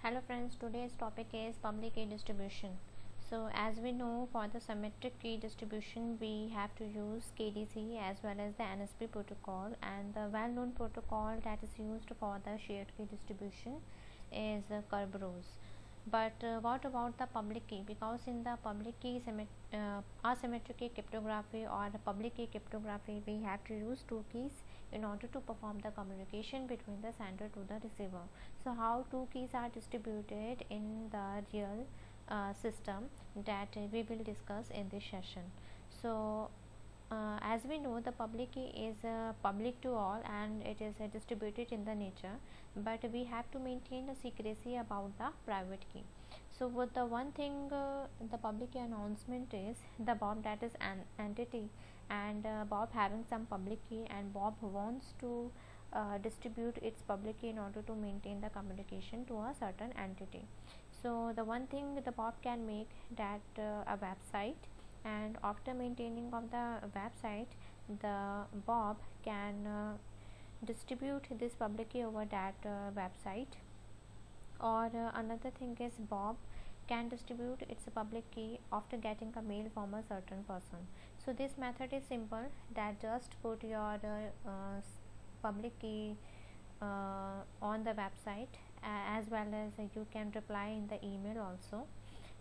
Hello friends, today's topic is public key distribution. So as we know, for the symmetric key distribution we have to use KDC as well as the NSP protocol, and the well-known protocol that is used for the shared key distribution is Kerberos. But what about the public key? Because in the public key asymmetric key cryptography or the public key cryptography, we have to use two keys in order to perform the communication between the sender to the receiver. So how two keys are distributed in the real system, that we will discuss in this session. So as we know, the public key is public to all and it is distributed in the nature, but we have to maintain a secrecy about the private key. So what the one thing the public key announcement is the Bob, that is an entity, and Bob having some public key, and Bob wants to distribute its public key in order to maintain the communication to a certain entity. So the one thing the Bob can make, that a website, and after maintaining of the website, the Bob can distribute this public key over that website. Or another thing is Bob can distribute its public key after getting a mail from a certain person. So this method is simple, that just put your public key on the website, as well as you can reply in the email also.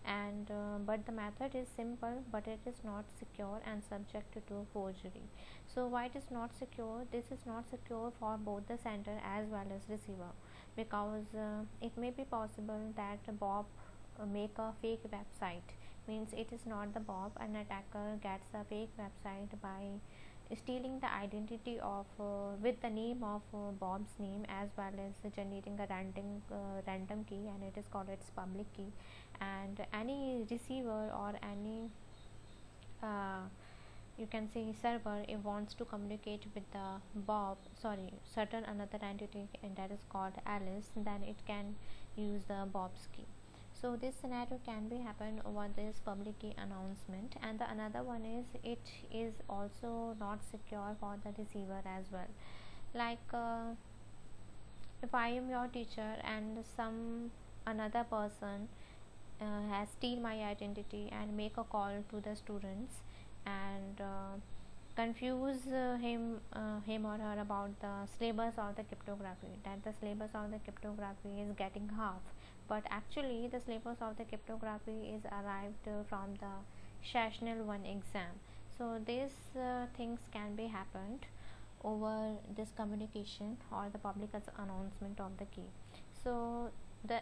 And but the method is simple, but it is not secure and subject to forgery. So why it is not secure? This is not secure for both the sender as well as receiver, because it may be possible that Bob make a fake website. Means it is not the Bob, an attacker gets a fake website by stealing the identity of with the name of Bob's name, as well as generating a random key, and it is called its public key. And any receiver or any you can say server, it wants to communicate with the certain another entity, and that is called Alice, then it can use the Bob's key. So this scenario can be happen over this public key announcement. And the another one is, it is also not secure for the receiver as well. Like if I am your teacher and some another person has steal my identity and make a call to the students, and confuse him or her about the syllabus or the cryptography, that the syllabus of the cryptography is getting half, but actually the syllabus of the cryptography is arrived from the sessional 1 exam. So these things can be happened over this communication or the public announcement of the key. So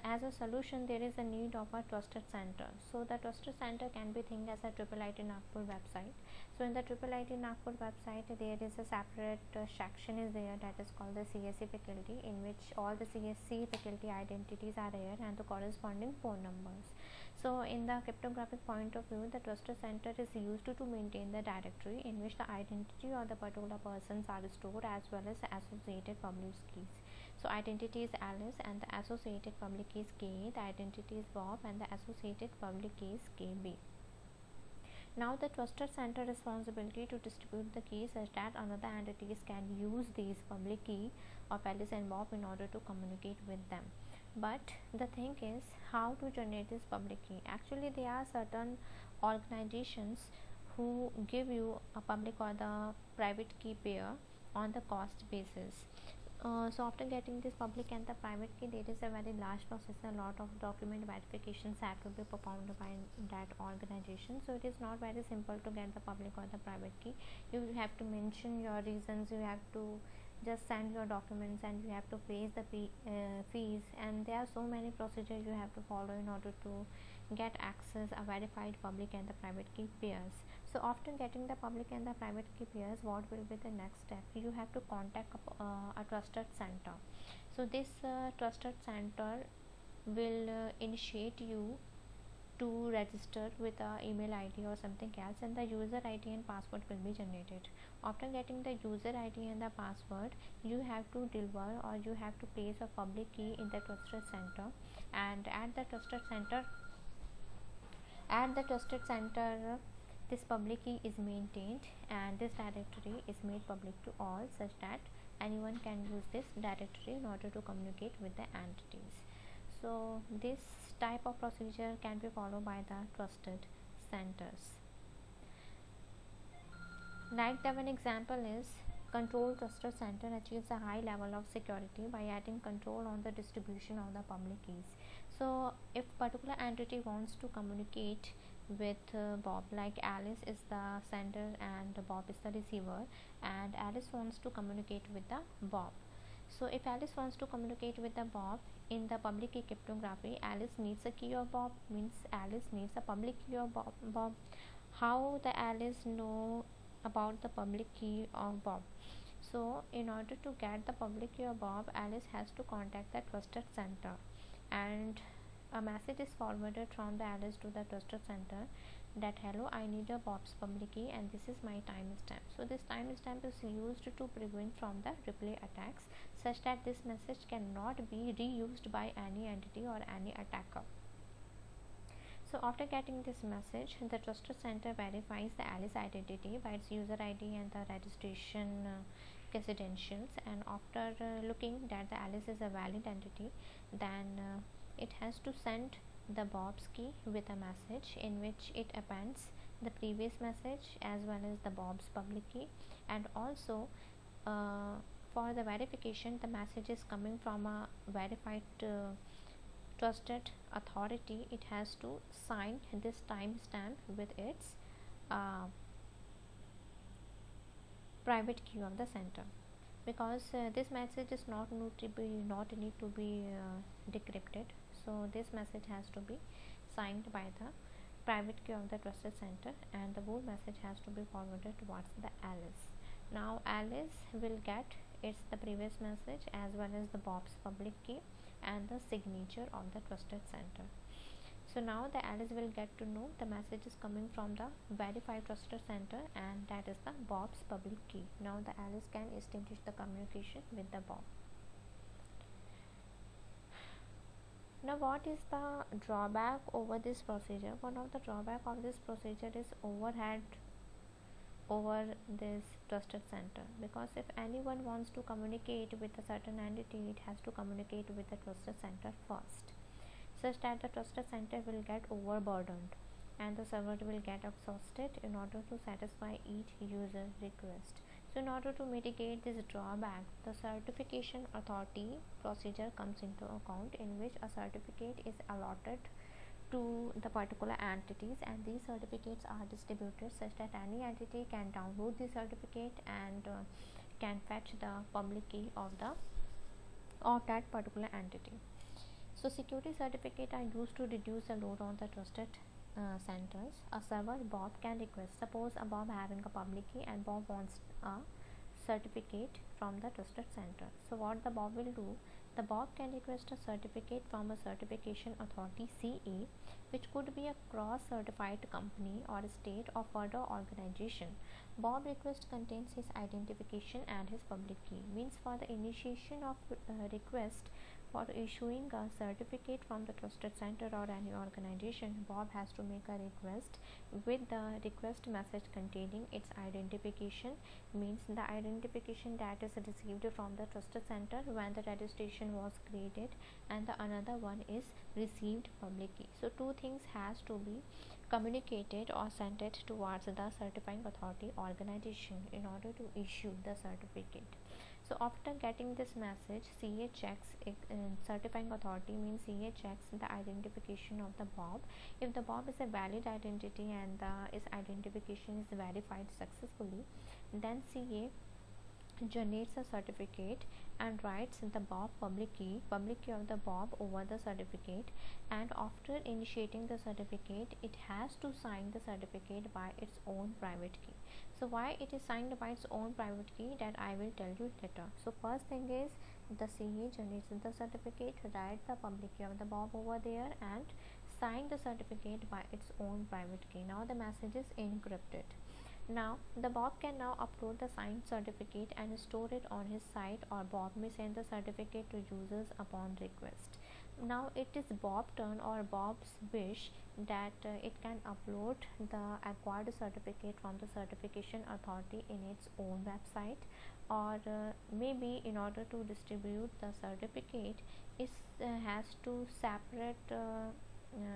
as a solution, there is a need of a trusted center. So the trusted center can be think as a IIIT Nagpur website. So in the IIIT Nagpur website, there is a separate section is there, that is called the CSE faculty, in which all the CSE faculty identities are there and the corresponding phone numbers. So in the cryptographic point of view, the trusted center is used to maintain the directory in which the identity of the particular persons are stored, as well as associated public keys. So identity is Alice and the associated public key is K, the identity is Bob and the associated public key is KB. Now the trusted center responsibility to distribute the keys such that another entities can use these public key of Alice and Bob in order to communicate with them. But the thing is, how to generate this public key? Actually, there are certain organizations who give you a public or the private key pair on the cost basis. So after getting this public and the private key, there is a very large process, a lot of document verifications have to be performed by that organization. So it is not very simple to get the public or the private key. You have to mention your reasons, you have to just send your documents, and you have to pay the fees, and there are so many procedures you have to follow in order to get access a verified public and the private key pairs. So after getting the public and the private key pairs, what will be the next step? You have to contact a trusted center. So this trusted center will initiate you to register with a email ID or something else, and the user ID and password will be generated. After getting the user ID and the password, you have to deliver or you have to place a public key in the trusted center, and at the trusted center this public key is maintained, and this directory is made public to all, such that anyone can use this directory in order to communicate with the entities. So this type of procedure can be followed by the trusted centers. Like the one example is control trusted center achieves a high level of security by adding control on the distribution of the public keys. So if particular entity wants to communicate with Bob, like Alice is the sender and Bob is the receiver, and Alice wants to communicate with the Bob. So if Alice wants to communicate with the Bob in the public key cryptography, Alice needs a key of Bob, means Alice needs a public key of Bob. How the Alice know about the public key of Bob? So in order to get the public key of Bob, Alice has to contact the trusted center, and a message is forwarded from the Alice to the trusted center that hello, I need a Bob's public key and this is my timestamp. So this timestamp is used to prevent from the replay attacks, such that this message cannot be reused by any entity or any attacker. So after getting this message, the trusted center verifies the Alice identity by its user ID and the registration credentials, and after looking that the Alice is a valid entity, then it has to send the Bob's key with a message in which it appends the previous message as well as the Bob's public key, and also for the verification the message is coming from a verified trusted authority. It has to sign this timestamp with its private key of the center, because this message is not need to be decrypted. So this message has to be signed by the private key of the trusted center, and the whole message has to be forwarded towards the Alice. Now Alice will get its the previous message as well as the Bob's public key and the signature of the trusted center. So now the Alice will get to know the message is coming from the verified trusted center, and that is the Bob's public key. Now the Alice can establish the communication with the Bob. Now what is the drawback over this procedure? One of the drawback of this procedure is overhead over this trusted center, because if anyone wants to communicate with a certain entity, it has to communicate with the trusted center first, such that the trusted center will get overburdened and the server will get exhausted in order to satisfy each user request. So in order to mitigate this drawback, the certification authority procedure comes into account, in which a certificate is allotted to the particular entities, and these certificates are distributed such that any entity can download the certificate and can fetch the public key of that particular entity. So security certificates are used to reduce the load on the trusted centers. A server Bob can request, suppose a Bob having a public key and Bob wants a certificate from the trusted center. So what the Bob will do, the Bob can request a certificate from a certification authority CA, which could be a cross-certified company or state or further organization. Bob request contains his identification and his public key. Means for the initiation of request for issuing a certificate from the trusted center or any organization, Bob has to make a request with the request message containing its identification, means the identification that is received from the trusted center when the registration was created, and the another one is received public key. So two things has to be communicated or sent it towards the certifying authority organization in order to issue the certificate. So after getting this message, CA checks certifying authority, means CA checks the identification of the Bob. If the Bob is a valid identity and its identification is verified successfully, then CA generates a certificate and writes the Bob public key of the Bob over the certificate, and after initiating the certificate, it has to sign the certificate by its own private key. So why it is signed by its own private key, that I will tell you later. So first thing is the CA generates the certificate, write the public key of the Bob over there and sign the certificate by its own private key. Now the message is encrypted. Now the Bob can now upload the signed certificate and store it on his site, or Bob may send the certificate to users upon request. Now it is Bob's turn or Bob's wish that it can upload the acquired certificate from the certification authority in its own website, or maybe in order to distribute the certificate, it has to separate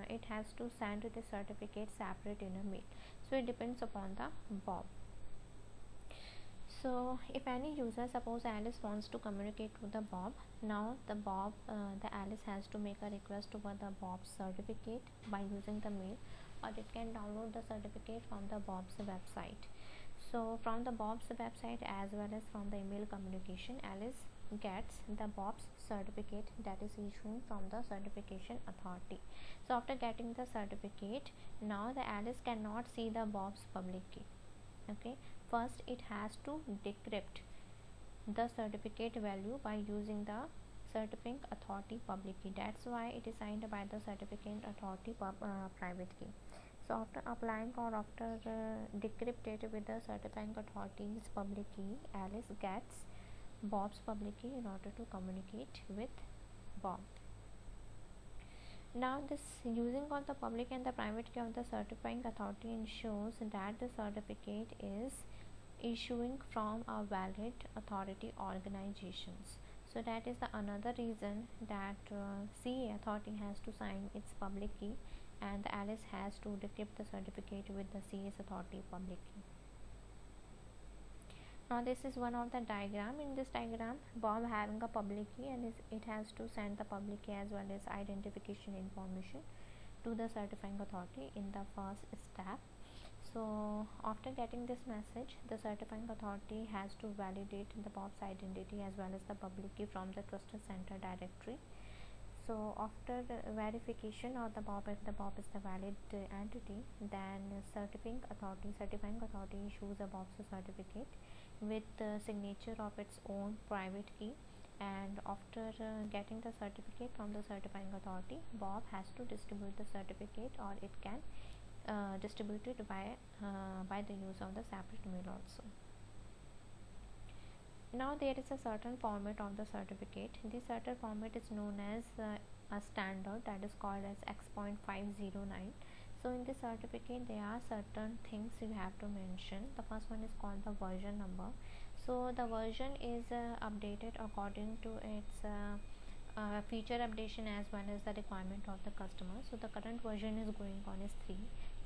it has to send the certificate separate in a mail. So it depends upon the Bob. So if any user, suppose Alice wants to communicate with the Bob, now the Alice has to make a request over the Bob's certificate by using the mail, or it can download the certificate from the Bob's website. So from the Bob's website as well as from the email communication, Alice gets the Bob's certificate that is issued from the certification authority. So after getting the certificate, now the Alice cannot see the Bob's public key. Okay, first it has to decrypt the certificate value by using the certifying authority public key. That's why it is signed by the certifying authority private key. So after applying or after decrypted with the certifying authority's public key, Alice gets Bob's public key in order to communicate with Bob. Now this using of the public and the private key of the certifying authority ensures that the certificate is issuing from a valid authority organizations. So that is the another reason that CA authority has to sign its public key, and the Alice has to decrypt the certificate with the CA's authority public key. Now this is one of the diagram. In this diagram, Bob having a public key, and it has to send the public key as well as identification information to the certifying authority in the first step. So after getting this message, the certifying authority has to validate the Bob's identity as well as the public key from the trusted center directory. So after verification of the Bob, if the Bob is the valid entity, then certifying authority issues a Bob's certificate with the signature of its own private key. And after getting the certificate from the certifying authority, Bob has to distribute the certificate, or it can distribute it by the use of the separate mail also. Now there is a certain format of the certificate. This certain format is known as a standard, that is called as X.509. So in this certificate there are certain things you have to mention. The first one is called the version number. So the version is updated according to its feature updation as well as the requirement of the customer. So the current version is going on is 3.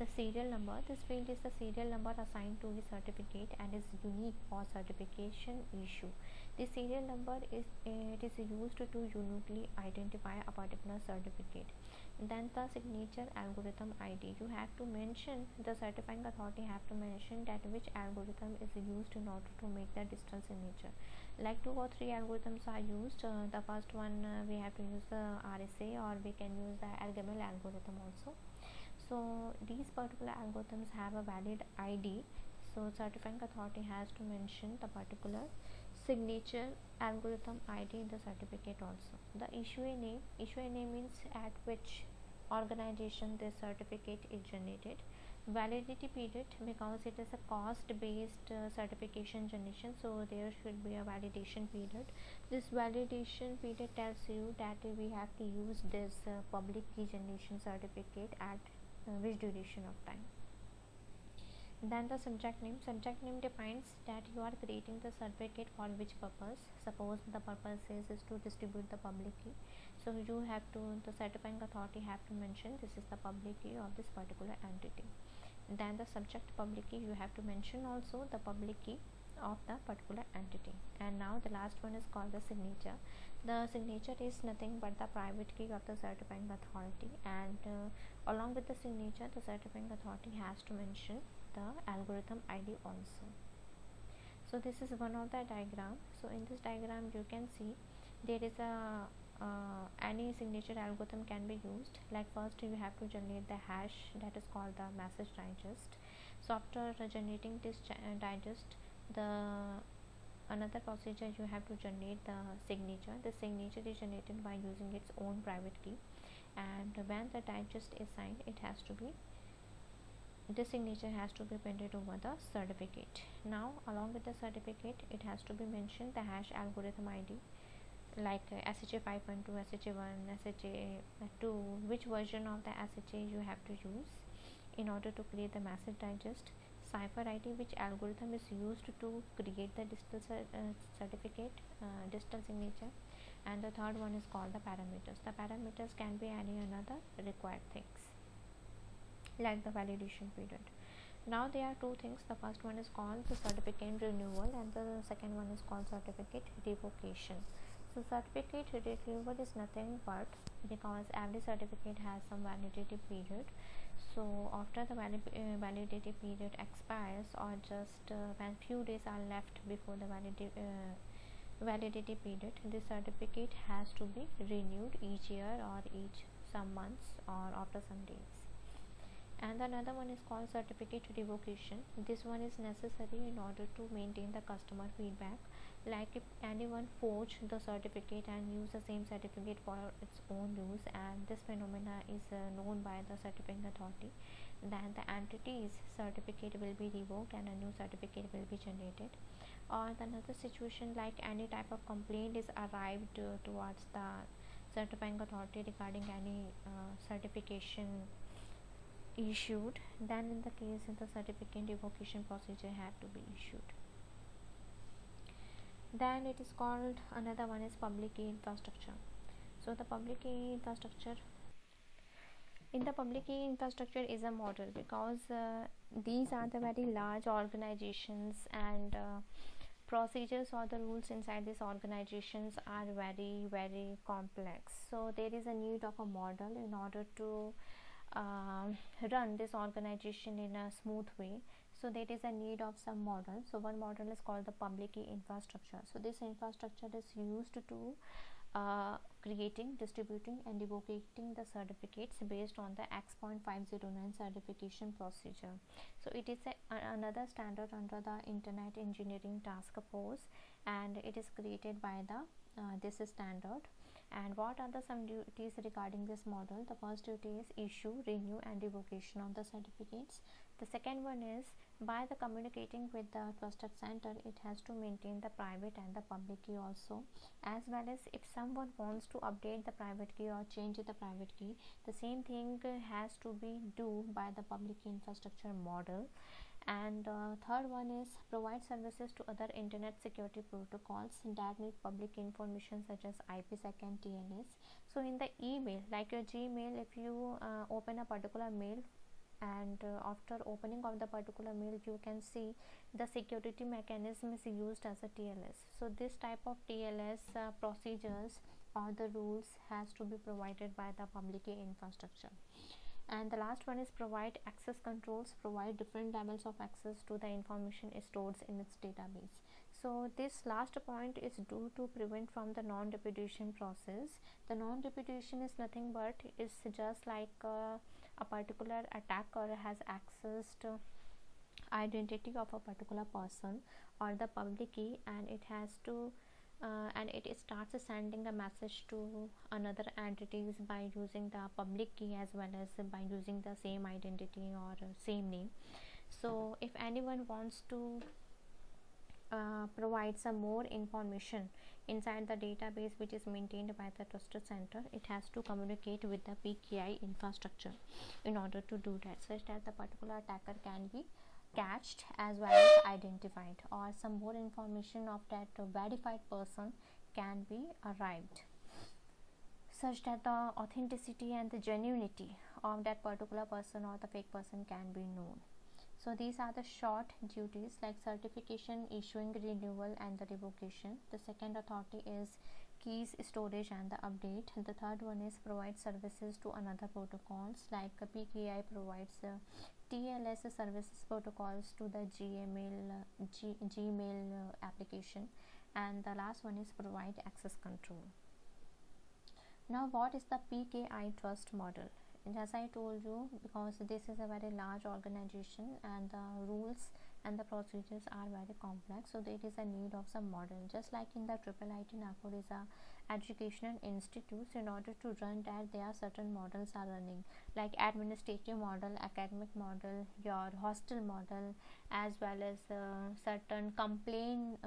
The serial number, this field is the serial number assigned to the certificate and is unique for certification issue. The serial number is used to uniquely identify a particular certificate. Then the signature algorithm ID, you have to mention, the certifying authority have to mention that which algorithm is used in order to make the digital signature. Like 2 or 3 algorithms are used. The first one we have to use the RSA, or we can use the Algorithmic algorithm also. So these particular algorithms have a valid ID. So certifying authority has to mention the particular signature algorithm ID in the certificate also. The issuer name means at which organization this certificate is generated. Validity period, because it is a cost based certification generation, so there should be a validation period. This validation period tells you that we have to use this public key generation certificate at which duration of time. Then the subject name defines that you are creating the certificate for which purpose. Suppose the purpose is to distribute the public key, so you have to, the certifying authority have to mention this is the public key of this particular entity. Then the subject public key, you have to mention also the public key of the particular entity. And now the last one is called the signature. The signature is nothing but the private key of the certifying authority, and along with the signature, the certifying authority has to mention the algorithm ID also. So this is one of the diagram. So in this diagram you can see there is a any signature algorithm can be used. Like first you have to generate the hash, that is called the message digest. So after generating this digest, the another procedure, you have to generate the signature. The signature is generated by using its own private key, and when the digest is signed, it has to be, this signature has to be printed over the certificate. Now along with the certificate, it has to be mentioned the hash algorithm ID, like SHA 5.2, SHA 1, SHA 2, which version of the SHA you have to use in order to create the message digest. cipher ID, which algorithm is used to create the digital certificate, digital signature. And the third one is called the parameters. The parameters can be any another required things like the validation period. Now there are two things. The first one is called the certificate renewal and the second one is called certificate revocation. So certificate renewal is nothing but because every certificate has some validity period. So after the validity period expires, or just when few days are left before the validity period, this certificate has to be renewed each year or each some months or after some days. And another one is called certificate revocation. This one is necessary in order to maintain the customer feedback, like if anyone forged the certificate and use the same certificate for its own use, and this phenomena is known by the certifying authority, then the entity's certificate will be revoked and a new certificate will be generated. Or another situation, like any type of complaint is arrived towards the certifying authority regarding any certification issued, then in the case the certificate revocation procedure have to be issued. Then it is called, another one is public key infrastructure. So the public key infrastructure, in the public key infrastructure is a model because these are the very large organizations, and procedures or the rules inside these organizations are very complex. So there is a need of a model in order to run this organization in a smooth way. So there is a need of some model. So one model is called the public key infrastructure. So this infrastructure is used to creating, distributing and revoking the certificates based on the X.509 certification procedure. So it is another standard under the Internet Engineering Task Force, and it is created by the this standard. And what are the some duties regarding this model? The first duty is issue, renew and revocation of the certificates. The second one is, by the communicating with the trusted center, it has to maintain the private and the public key also, as well as if someone wants to update the private key or change the private key, the same thing has to be do by the public key infrastructure model. And third one is provide services to other internet security protocols that need public information such as IPsec and TLS. So in the email, like your Gmail, if you open a particular mail, and after opening of the particular mail, you can see the security mechanism is used as a TLS. So this type of TLS procedures or the rules has to be provided by the public key infrastructure. And the last one is provide access controls, provide different levels of access to the information stored in its database. So this last point is due to prevent from the non-repudiation process. The non-repudiation is nothing but is just like a particular attacker has accessed identity of a particular person or the public key, and it has to and it starts sending a message to another entities by using the public key as well as by using the same identity or same name. So if anyone wants to provide some more information inside the database which is maintained by the trusted center, it has to communicate with the PKI infrastructure in order to do that, such that the particular attacker can be catched as well as identified, or some more information of that verified person can be arrived, such that the authenticity and the genuinity of that particular person or the fake person can be known. So these are the short duties like certification, issuing, renewal and the revocation. The second authority is keys, storage and the update. The third one is provide services to another protocols, like PKI provides TLS services protocols to the Gmail application, and the last one is provide access control. Now what is the PKI trust model? And as I told you, because this is a very large organization and the rules and the procedures are very complex, so there is a need of some model. Just like in the IIIT Nagpur is a educational institutes, in order to run that there are certain models are running, like administrative model, academic model, your hostel model, as well as certain complaint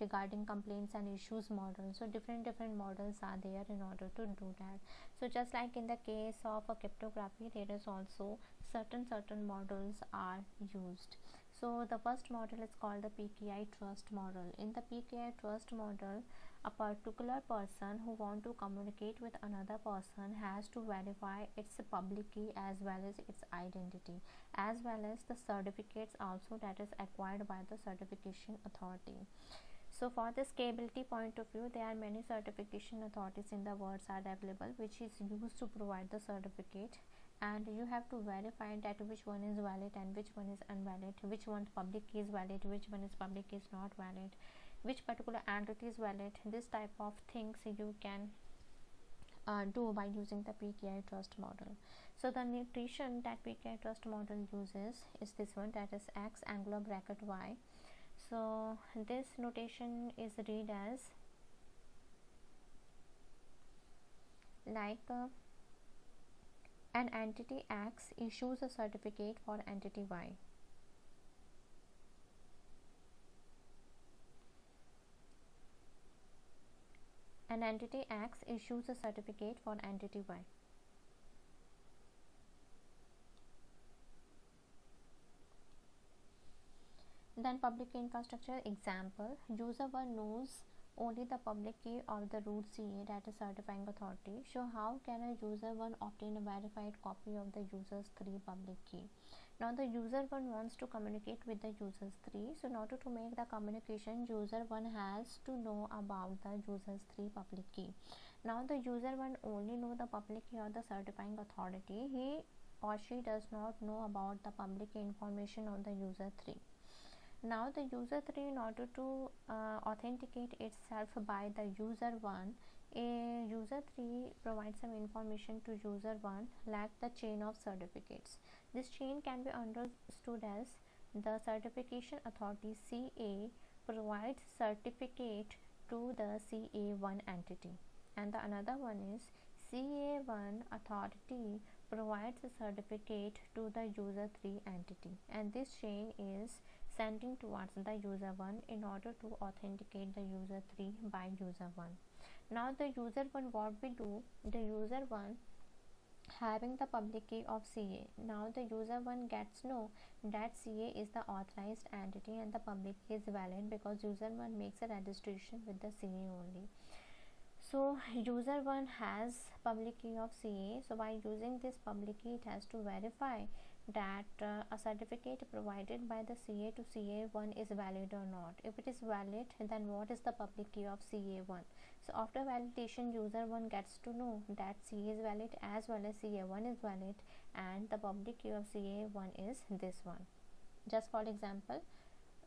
regarding complaints and issues model. So different models are there in order to do that. So just like in the case of a cryptography, there is also certain models are used. So the first model is called the PKI trust model. In the PKI trust model, a particular person who want to communicate with another person has to verify its public key as well as its identity, as well as the certificates also that is acquired by the certification authority. So for the scalability point of view, there are many certification authorities in the world are available which is used to provide the certificate, and you have to verify that which one is valid and which one is invalid, which one public key is valid, which one is public key is not valid, which particular entity is valid. This type of things you can do by using the PKI trust model. So the notation that PKI trust model uses is this one, that is X angular bracket Y. So this notation is read as like an entity X issues a certificate for entity Y. An entity X issues a certificate for entity Y. Then public key infrastructure example, user 1 knows only the public key of the root CA, that is certifying authority. So how can a user 1 obtain a verified copy of the user's 3 public key? Now the user 1 wants to communicate with the users 3. So in order to make the communication, user 1 has to know about the user's 3 public key. Now the user 1 only know the public key of the certifying authority. He or she does not know about the public key information of the user 3. Now the user 3, in order to authenticate itself by the user 1, a user 3 provides some information to user 1 like the chain of certificates. This chain can be understood as the certification authority CA provides certificate to the CA1 entity, and the another one is CA1 authority provides a certificate to the user 3 entity, and this chain is sending towards the user 1 in order to authenticate the user 3 by user 1. Now the user 1, what we do, the user 1 having the public key of CA. Now the user 1 gets know that CA is the authorized entity and the public key is valid because user 1 makes a registration with the CA only. So user 1 has public key of CA. So by using this public key, it has to verify that a certificate provided by the CA to CA1 is valid or not. If it is valid, then what is the public key of CA1? So after validation, user 1 gets to know that CA is valid as well as CA1 is valid, and the public key of CA1 is this one. Just for example,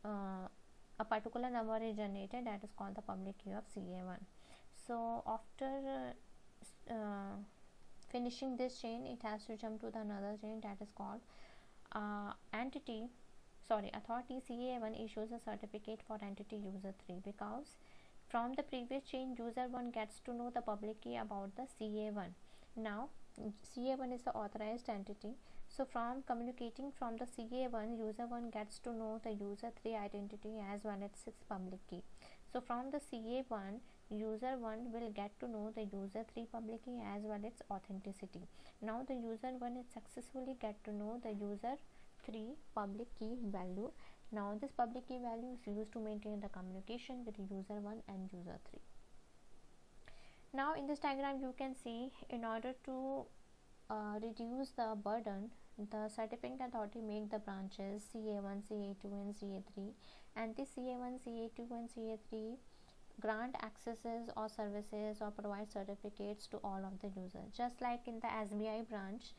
a particular number is generated, that is called the public key of CA1. So after finishing this chain, it has to jump to the another chain, that is called authority CA1 issues a certificate for entity user 3, because from the previous chain, user 1 gets to know the public key about the CA1. Now CA1 is the authorized entity, so from communicating from the CA1, user 1 gets to know the user 3 identity as well as its public key. So from the CA1, user 1 will get to know the user 3 public key as well as its authenticity. Now the user 1 is successfully get to know the user 3 public key value. Now this public key value is used to maintain the communication with user 1 and user 3. Now in this diagram, you can see, in order to reduce the burden, the certifying authority make the branches CA1, CA2 and CA3, and this CA1, CA2 and CA3 grant accesses or services or provide certificates to all of the users. Just like in the SBI branch,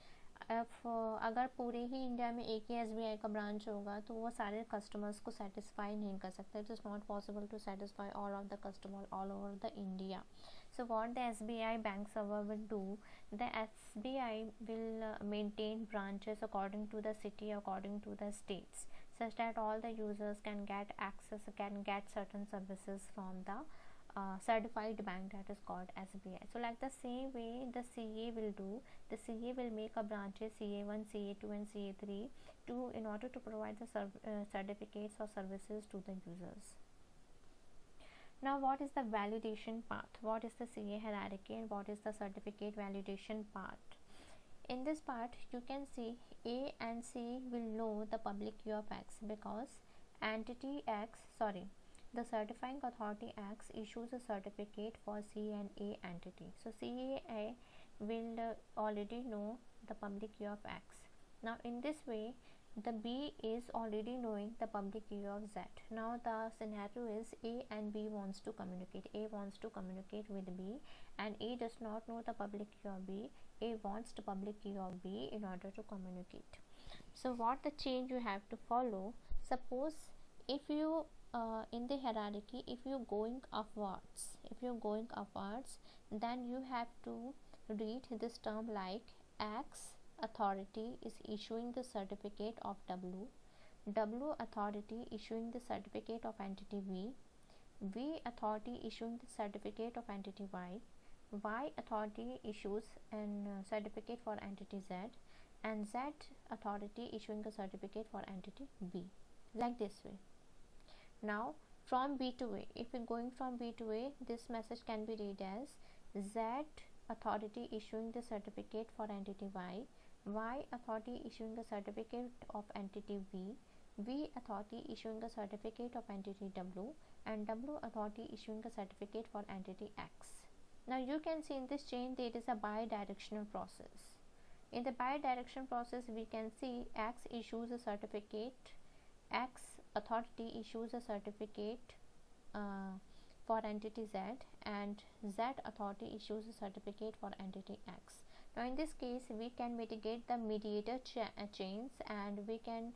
अगर पूरे ही India में एक ही SBI का branch होगा तो वो सारे customers को सेटिस्फाई नहीं कर सकते. It is not possible to satisfy all of the customer all over the India. So what the SBI bank server will do, the SBI will maintain branches according to the city, according to the states, such that all the users can get access, can get certain services from the certified bank, that is called SBI. So like the same way the CA will do, the CA will make a branches CA1, CA2 and CA3 to in order to provide the certificates or services to the users. Now what is the validation path? What is the CA hierarchy and what is the certificate validation path? In this part you can see A and C will know the public key of X because entity X, the certifying authority X issues a certificate for C and A entity. So C and A will already know the public key of X. Now in this way the B is already knowing the public key of Z. Now the scenario is A and B wants to communicate. A wants to communicate with B and A does not know the public key of B. A wants the public key of B in order to communicate. So what the change you have to follow? Suppose if you in the hierarchy, if you're going upwards, then you have to read this term like X authority is issuing the certificate of W, W authority issuing the certificate of entity V, V authority issuing the certificate of entity Y, Y authority issues an certificate for entity Z, and Z authority issuing a certificate for entity B, like this way. Now from B to A, if we're going from B to A, this message can be read as Z authority issuing the certificate for entity Y, Y authority issuing a certificate of entity V, V authority issuing a certificate of entity W, and W authority issuing a certificate for entity X. Now you can see in this chain there is a bidirectional process. In the bidirectional process we can see X issues a certificate, X authority issues a certificate for entity Z, and Z authority issues a certificate for entity X. Now in this case we can mitigate the mediator chains and we can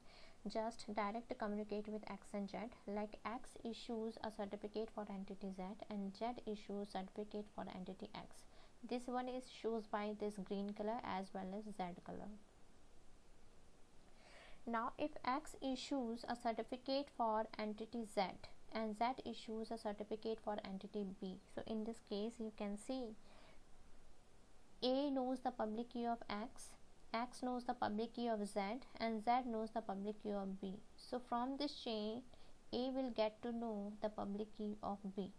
just direct communicate with X and Z, like X issues a certificate for entity Z and Z issues certificate for entity X. This one is shows by this green color as well as Z color. Now if X issues a certificate for entity Z and Z issues a certificate for entity B, so in this case you can see A knows the public key of X, X knows the public key of Z, and Z knows the public key of B. So from this chain A will get to know the public key of B,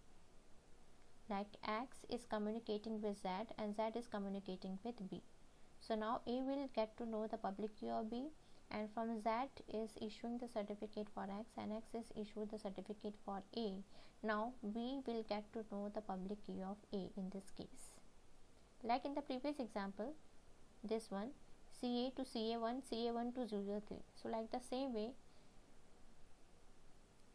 like X is communicating with Z and Z is communicating with B. So now A will get to know the public key of B, and from Z is issuing the certificate for X and X is issued the certificate for A. Now B will get to know the public key of A in this case. Like in the previous example, this one CA to CA1, CA1 to user 3. So like the same way,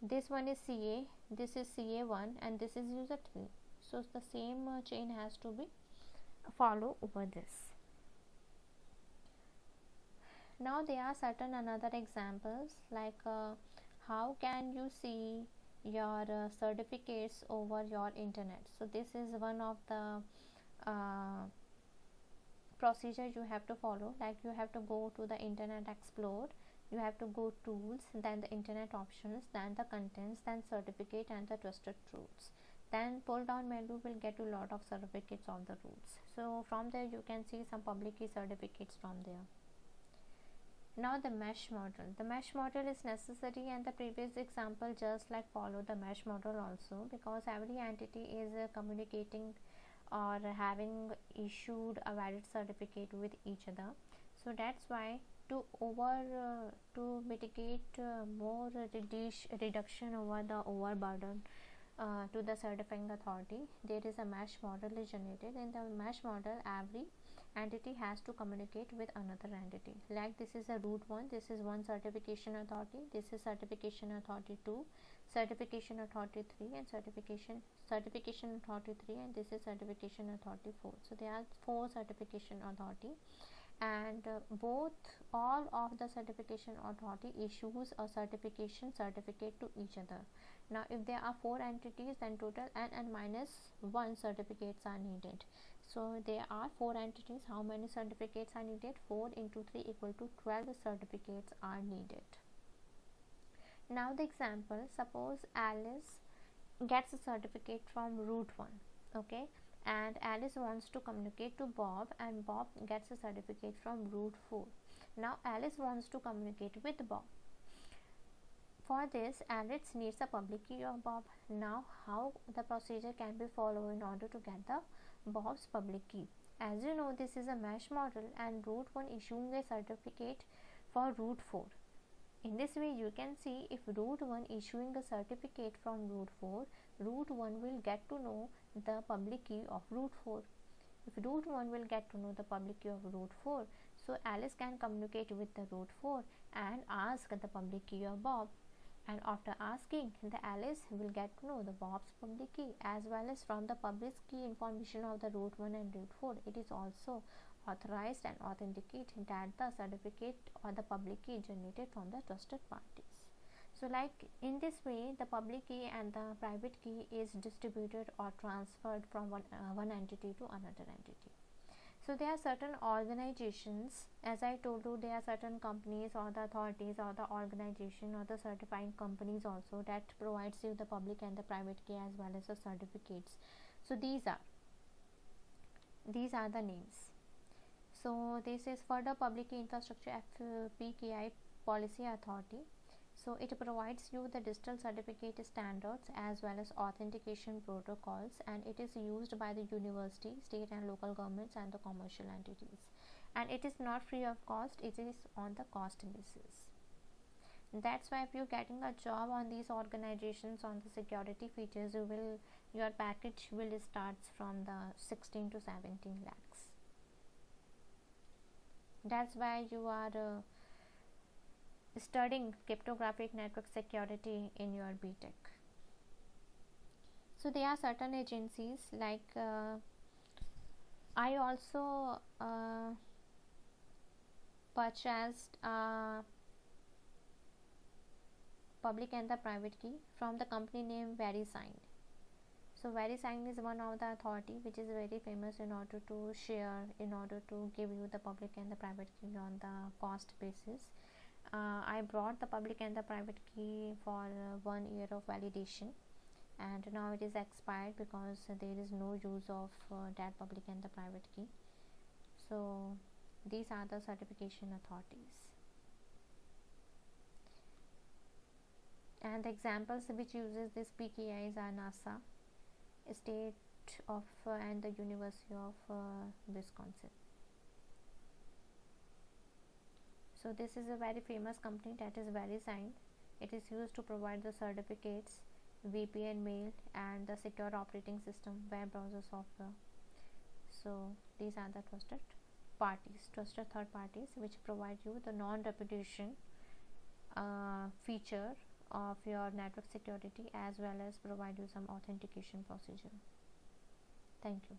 this one is CA, this is CA1 and this is user 3. So the same chain has to be follow over this. Now there are certain another examples like how can you see your certificates over your internet. So this is one of the procedure you have to follow, like you have to go to the Internet Explorer, you have to go tools, then the internet options, then the contents, then certificate and the trusted rules, then pull down menu will get a lot of certificates of the rules. So from there you can see some public key certificates from there. Now the mesh model. The mesh model is necessary, and the previous example just like follow the mesh model also, because every entity is communicating or having issued a valid certificate with each other. So that's why to mitigate more reduction over the overburden to the certifying authority, there is a mesh model is generated. In the mesh model, every entity has to communicate with another entity. Like this is a root 1, this is one certification authority, this is certification authority 2, certification authority 3, and certification authority 3, and this is certification authority 4. So there are 4 certification authority, and all of the certification authority issues a certificate to each other. Now if there are 4 entities, then total n minus 1 certificates are needed. So there are 4 entities. How many certificates are needed? 4 into 3 equal to 12 certificates are needed. Now the example, suppose Alice gets a certificate from root 1, okay, and Alice wants to communicate to Bob, and Bob gets a certificate from root 4. Now Alice wants to communicate with Bob. For this, Alice needs a public key of Bob. Now how the procedure can be followed in order to get the Bob's public key? As you know, this is a mesh model and root 1 issuing a certificate for root 4. In this way, you can see if root 1 issuing a certificate from root 4, root 1 will get to know the public key of root 4. If root 1 will get to know the public key of root 4, so Alice can communicate with the root 4 and ask the public key of Bob. And after asking, the Alice will get to know the Bob's public key as well as from the public key information of the root 1 and root 4. It is also authorized and authenticate that the certificate or the public key generated from the trusted parties. So like in this way, the public key and the private key is distributed or transferred from one entity to another entity. So there are certain organizations, as I told you, there are certain companies or the authorities or the organization or the certifying companies also that provides you the public and the private key as well as the certificates. So these are the names. So this is for the Public Key Infrastructure FPKI Policy Authority. So it provides you the digital certificate standards as well as authentication protocols, and it is used by the university, state and local governments and the commercial entities, and it is not free of cost, it is on the cost basis. That's why if you're getting a job on these organizations on the security features, your package will starts from the 16 to 17 lakhs. That's why you are studying cryptographic network security in your BTech. So there are certain agencies like I also purchased public and the private key from the company name VeriSign. So VeriSign is one of the authority which is very famous in order to share, in order to give you the public and the private key on the cost basis. I brought the public and the private key for 1 year of validation, and now it is expired because there is no use of that public and the private key. So these are the certification authorities, and the examples which uses this PKIs are NASA, State of and the University of Wisconsin. So this is a very famous company, that is VeriSign. It is used to provide the certificates, VPN mail and the secure operating system, web browser software. So these are the trusted third parties which provide you the non-repudiation feature of your network security as well as provide you some authentication procedure. Thank you.